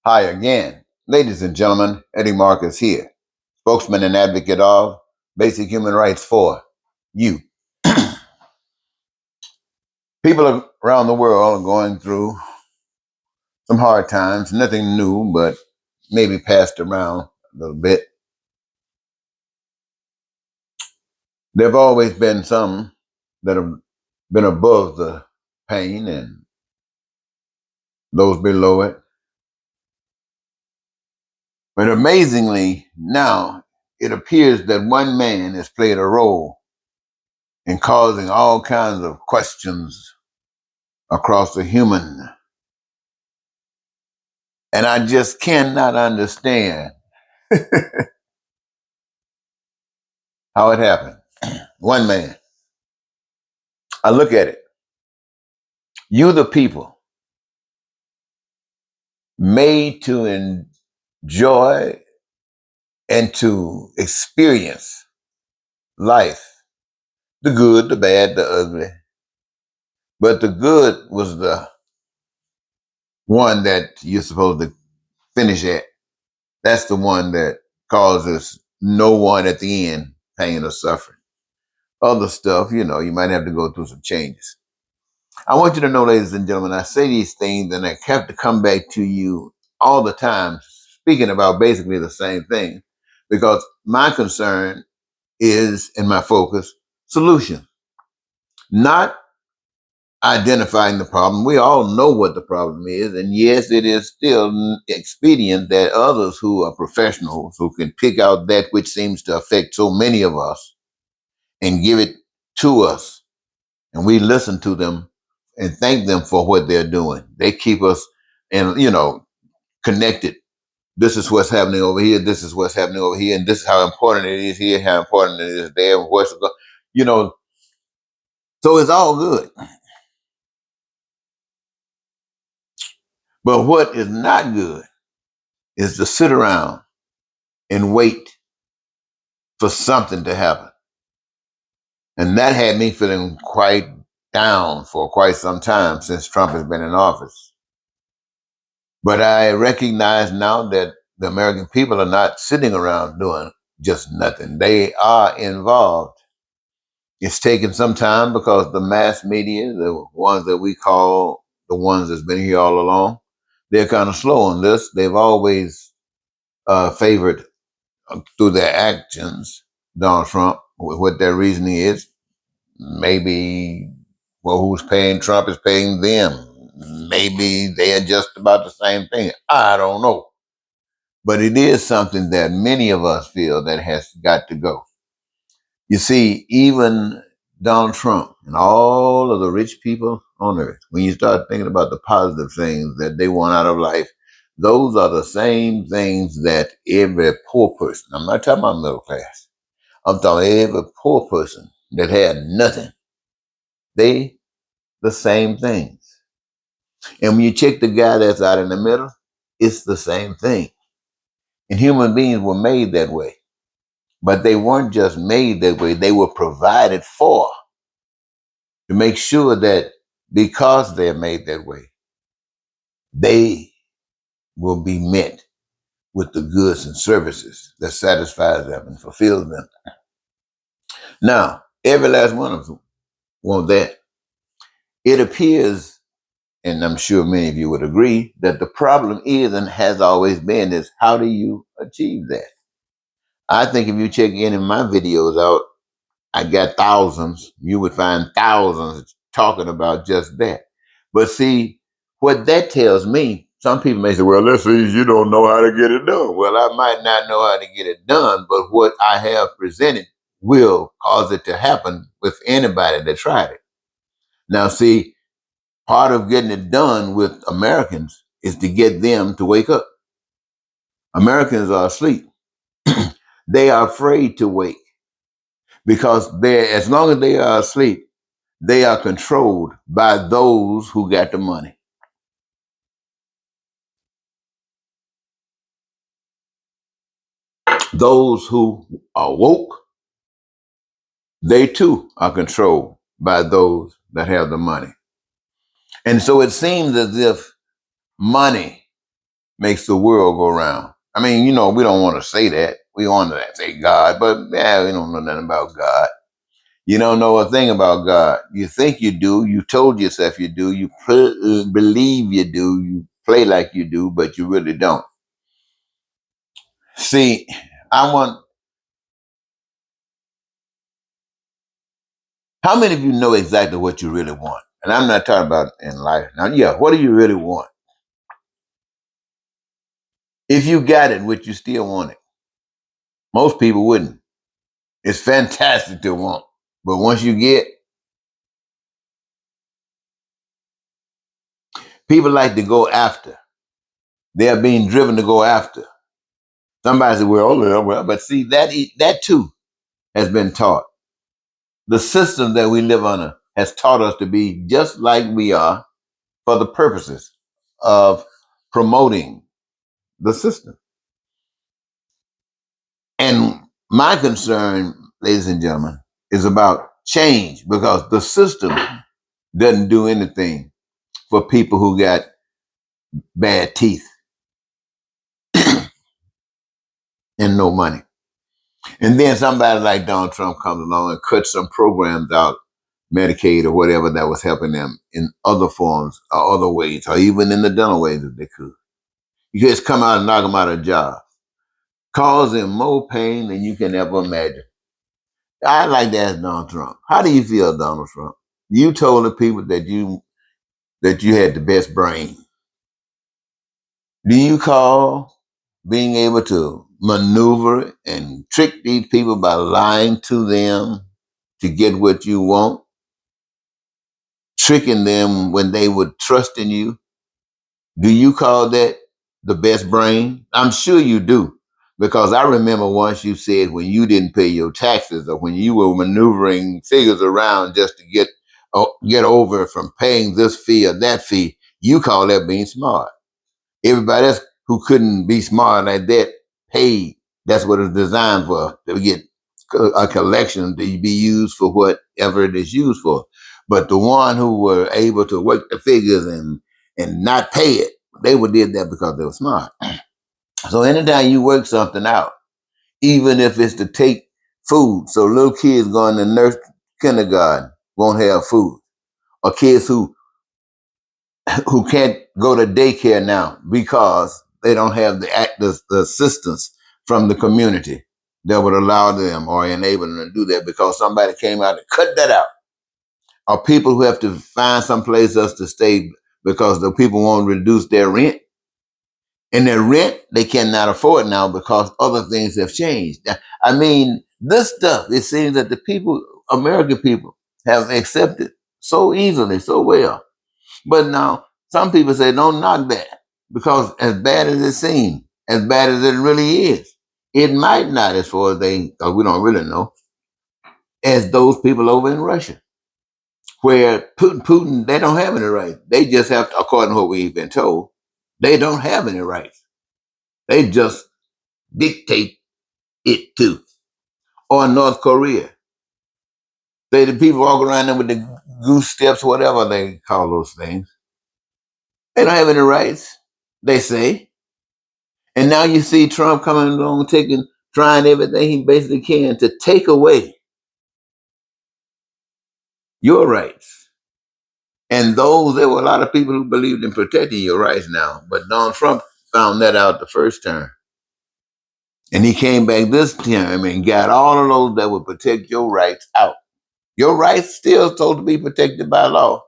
Hi again. Ladies and gentlemen, Eddie Marcus here, spokesman and advocate of basic human rights for you. People around the world are going through some hard times, nothing new, but maybe passed around a little bit. There have always been some that have been above the pain and those below it. But amazingly, now it appears that one man has played a role in causing all kinds of questions across the human. And I just cannot understand how it happened. One man. I look at it. You, the people, made to enjoy and to experience life, the good, the bad, the ugly. But the good was the one that you're supposed to finish at. That's the one that causes no one at the end pain or suffering. Other stuff, you might have to go through some changes. I want you to know, ladies and gentlemen, I say these things and I have to come back to you all the time, speaking about basically the same thing, because my concern is, and my focus, solution, not identifying the problem. We all know what the problem is, and yes, it is still expedient that others who are professionals, who can pick out that which seems to affect so many of us and give it to us, and we listen to them and thank them for what they're doing. They keep us and connected. This is what's happening over here. This is what's happening over here, and this is how important it is here, how important it is there, and you know. So it's all good. But what is not good is to sit around and wait for something to happen, and that had me feeling quite down for quite some time since Trump has been in office. But I recognize now that the American people are not sitting around doing just nothing. They are involved. It's taken some time because the mass media, the ones that we call the ones that's been here all along, they're kind of slow on this. They've always favored through their actions Donald Trump. What their reasoning is, maybe, well, who's paying Trump is paying them. Maybe they are just about the same thing. I don't know. But it is something that many of us feel that has got to go. You see, even Donald Trump and all of the rich people on earth, when you start thinking about the positive things that they want out of life, those are the same things that every poor person, I'm not talking about middle class, I'm talking every poor person that had nothing, they the same things. And when you check the guy that's out in the middle, it's the same thing. And human beings were made that way. But they weren't just made that way, they were provided for to make sure that because they're made that way, they will be met with the goods and services that satisfies them and fulfills them. Now, every last one of them want that. It appears, and I'm sure many of you would agree, that the problem is and has always been is how do you achieve that? I think if you check any of my videos out, I got thousands. You would find thousands talking about just that. But see, what that tells me, some people may say, well, that says you don't know how to get it done. Well, I might not know how to get it done, but what I have presented will cause it to happen with anybody that tried it. Now, see, part of getting it done with Americans is to get them to wake up. Americans are asleep. They are afraid to wake because as long as they are asleep, they are controlled by those who got the money. Those who are woke, they too are controlled by those that have the money. And so it seems as if money makes the world go round. I mean, we don't want to say that. We want to say God, but yeah, we don't know nothing about God. You don't know a thing about God. You think you do. You told yourself you do. You believe you do. You play like you do, but you really don't. See, I want. How many of you know exactly what you really want? And I'm not talking about in life. Now, yeah, what do you really want? If you got it, would you still want it? Most people wouldn't. It's fantastic to want, but once you get, people like to go after. They are being driven to go after. Somebody said, "Well, but see that too has been taught. The system that we live under has taught us to be just like we are for the purposes of promoting the system." And my concern, ladies and gentlemen, is about change because the system doesn't do anything for people who got bad teeth and no money. And then somebody like Donald Trump comes along and cuts some programs out, Medicaid or whatever that was helping them in other forms or other ways, or even in the dental ways if they could. You just come out and knock them out of a job, cause them more pain than you can ever imagine. I'd like to ask Donald Trump, how do you feel, Donald Trump? You told the people that you had the best brain. Do you call being able to maneuver and trick these people by lying to them to get what you want, tricking them when they would trust in you? Do you call that the best brain? I'm sure you do. Because I remember once you said when you didn't pay your taxes or when you were maneuvering figures around just to get over from paying this fee or that fee, you call that being smart. Everybody else who couldn't be smart like that paid. That's what it's designed for, to get a collection to be used for whatever it is used for. But the one who were able to work the figures and not pay it, they would did that because they were smart. So anytime you work something out, even if it's to take food, so little kids going to kindergarten won't have food, or kids who can't go to daycare now because they don't have the assistance from the community that would allow them or enable them to do that because somebody came out and cut that out. Or people who have to find some place else to stay because the people won't reduce their rent. And their rent, they cannot afford now because other things have changed. I mean, this stuff, it seems that the people, American people, have accepted so easily, so well. But now, some people say, don't knock that because as bad as it seems, as bad as it really is, it might not, as far as because we don't really know, as those people over in Russia, where Putin, they don't have any rights. They just have to, according to what we've been told, they don't have any rights. They just dictate it too. Or North Korea. They the people walk around there with the goose steps, whatever they call those things. They don't have any rights, they say. And now you see Trump coming along, trying everything he basically can to take away your rights. And there were a lot of people who believed in protecting your rights now. But Donald Trump found that out the first term. And he came back this time and got all of those that would protect your rights out. Your rights still supposed to be protected by law.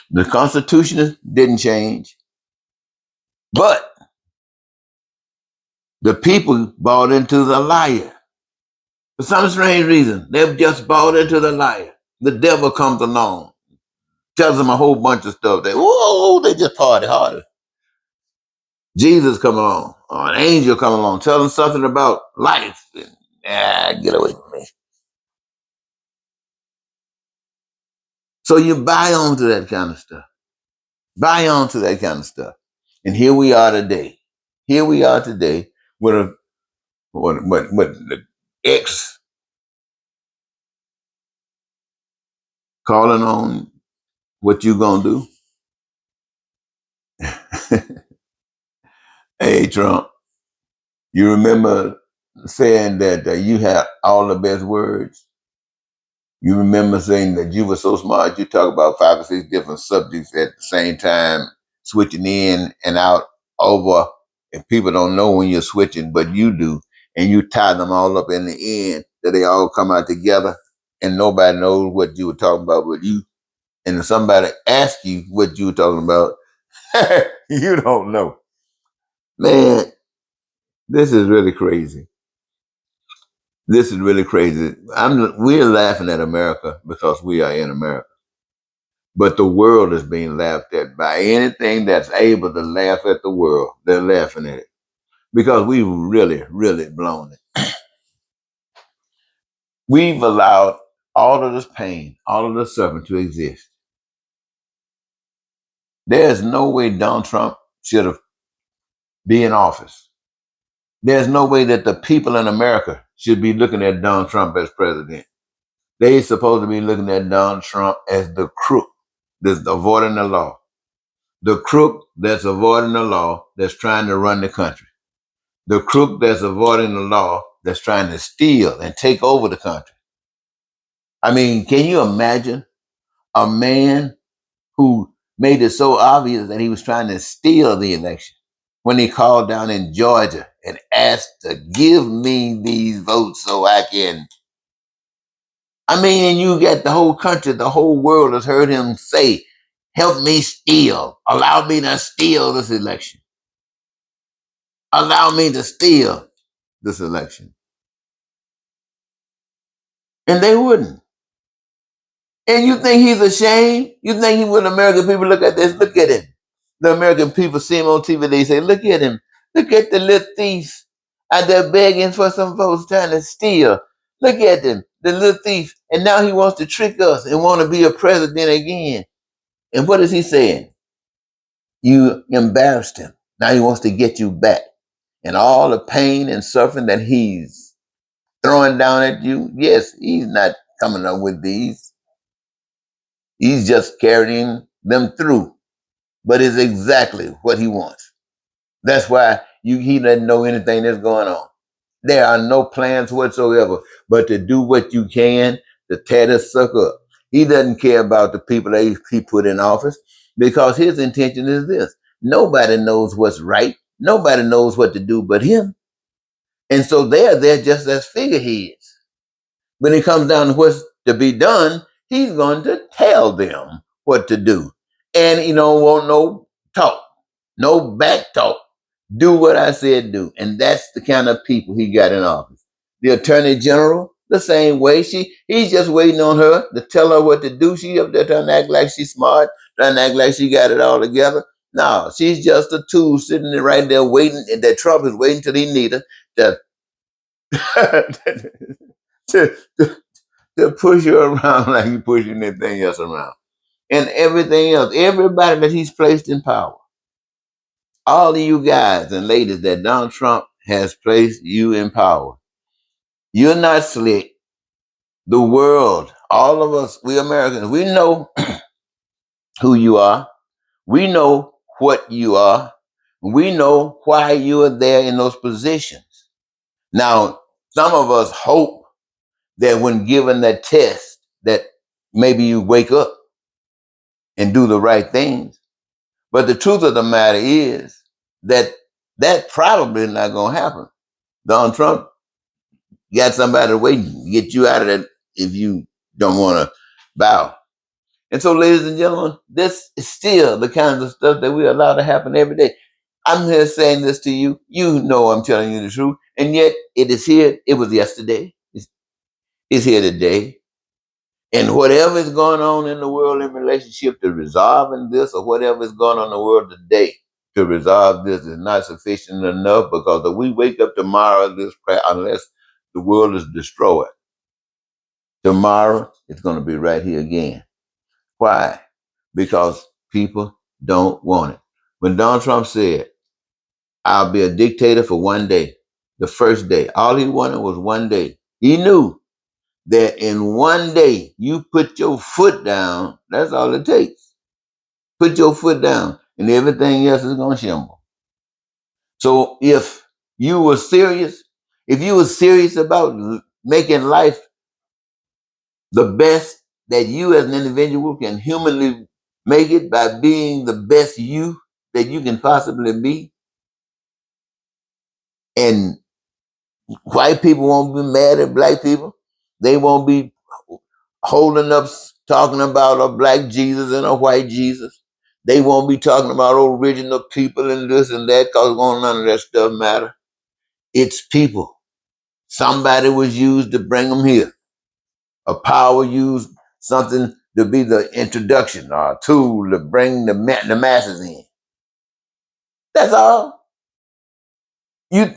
The Constitution didn't change, but the people bought into the liar. For some strange reason, they've just bought into the liar. The devil comes along, tells them a whole bunch of stuff. They just party harder. Jesus come along, or an angel come along, tell them something about life. Get away from me. So you buy onto that kind of stuff. Buy onto that kind of stuff. And here we are today. Here we are today with what the ex calling on What you gonna do? Hey, Trump, you remember saying that you had all the best words? You remember saying that you were so smart, you talk about 5 or 6 different subjects at the same time, switching in and out over, and people don't know when you're switching, but you do, and you tie them all up in the end, that they all come out together, and nobody knows what you were talking about but you. And if somebody asks you what you were talking about, you don't know. Man, this is really crazy. This is really crazy. We're laughing at America because we are in America. But the world is being laughed at by anything that's able to laugh at the world. They're laughing at it because we've really, really blown it. We've allowed all of this pain, all of this suffering to exist. There's no way Donald Trump should have been in office. There's no way that the people in America should be looking at Donald Trump as president. They're supposed to be looking at Donald Trump as the crook that's avoiding the law. The crook that's avoiding the law that's trying to run the country. The crook that's avoiding the law that's trying to steal and take over the country. I mean, can you imagine a man who made it so obvious that he was trying to steal the election when he called down in Georgia and asked to give me these votes so I can. I mean, and you got the whole country, the whole world has heard him say, help me steal, allow me to steal this election, allow me to steal this election. And they wouldn't. And you think he's ashamed? You think he, when American people look at this, look at him. The American people see him on TV, they say, look at him. Look at the little thief out there begging for some votes trying to steal. Look at him, the little thief. And now he wants to trick us and want to be a president again. And what is he saying? You embarrassed him. Now he wants to get you back. And all the pain and suffering that he's throwing down at you, yes, he's not coming up with these. He's just carrying them through. But it's exactly what he wants. That's why he doesn't know anything that's going on. There are no plans whatsoever but to do what you can to tear this sucker up. He doesn't care about the people that he put in office because his intention is this. Nobody knows what's right. Nobody knows what to do but him. And so they're there just as figureheads. When it comes down to what's to be done, he's going to tell them what to do. And he don't want no talk, no back talk. Do what I said do. And that's the kind of people he got in office. The attorney general, the same way. He's just waiting on her to tell her what to do. She up there trying to act like she's smart, trying to act like she got it all together. No, she's just a tool sitting there right there waiting, and that Trump is waiting till he need her to, to, to push you around like you pushing anything else around. And everything else, everybody that he's placed in power, all of you guys and ladies that Donald Trump has placed you in power, you're not slick. The world, all of us, we Americans, we know who you are. We know what you are. We know why you are there in those positions. Now, some of us hope that when given that test, that maybe you wake up and do the right things. But the truth of the matter is that that probably is not going to happen. Donald Trump got somebody waiting to get you out of that if you don't want to bow. And so, ladies and gentlemen, this is still the kinds of stuff that we allow to happen every day. I'm here saying this to you. You know I'm telling you the truth. And yet it is here. It was yesterday. It's here today. And whatever is going on in the world in relationship to resolving this or whatever is going on in the world today to resolve this is not sufficient enough because if we wake up tomorrow, unless the world is destroyed, tomorrow it's going to be right here again. Why? Because people don't want it. When Donald Trump said, I'll be a dictator for one day, the first day, all he wanted was one day. He knew that in one day you put your foot down, that's all it takes. Put your foot down, and everything else is gonna shimble. So if you were serious about making life the best that you as an individual can humanly make it by being the best you that you can possibly be, and white people won't be mad at black people. They won't be holding up, talking about a black Jesus and a white Jesus. They won't be talking about original people and this and that because none of that stuff matter. It's people. Somebody was used to bring them here. A power used something to be the introduction or a tool to bring the masses in. That's all. You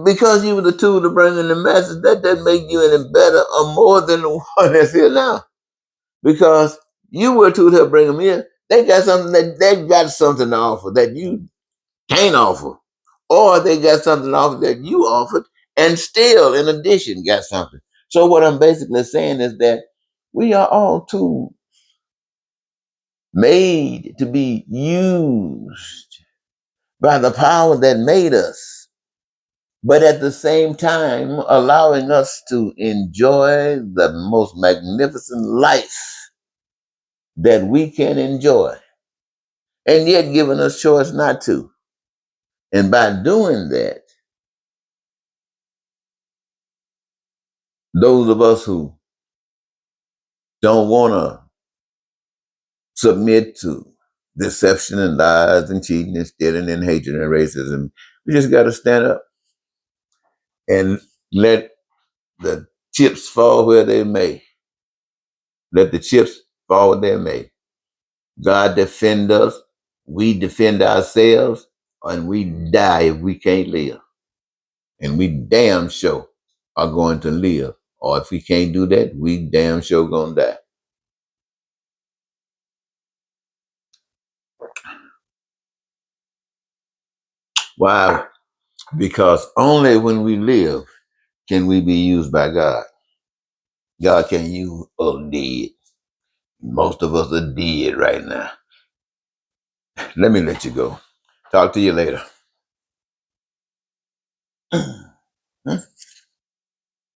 because you were the tool to bring in the masses, that doesn't make you any better or more than the one that's here now. Because you were to help bring them in. They got something to offer that you can't offer, or they got something to offer that you offered, and still, in addition, got something. So what I'm basically saying is that we are all tools made to be used by the power that made us, but at the same time allowing us to enjoy the most magnificent life that we can enjoy, and yet giving us choice not to. And by doing that, those of us who don't want to submit to deception and lies and cheating and stealing and hatred and racism, we just got to stand up and let the chips fall where they may. Let the chips fall where they may. God defend us. We defend ourselves, and we die if we can't live. And we damn sure are going to live. Or if we can't do that, we damn sure gonna die. Why? Because only when we live can we be used by God. God can't use us dead. Most of us are dead right now. Let me let you go. Talk to you later.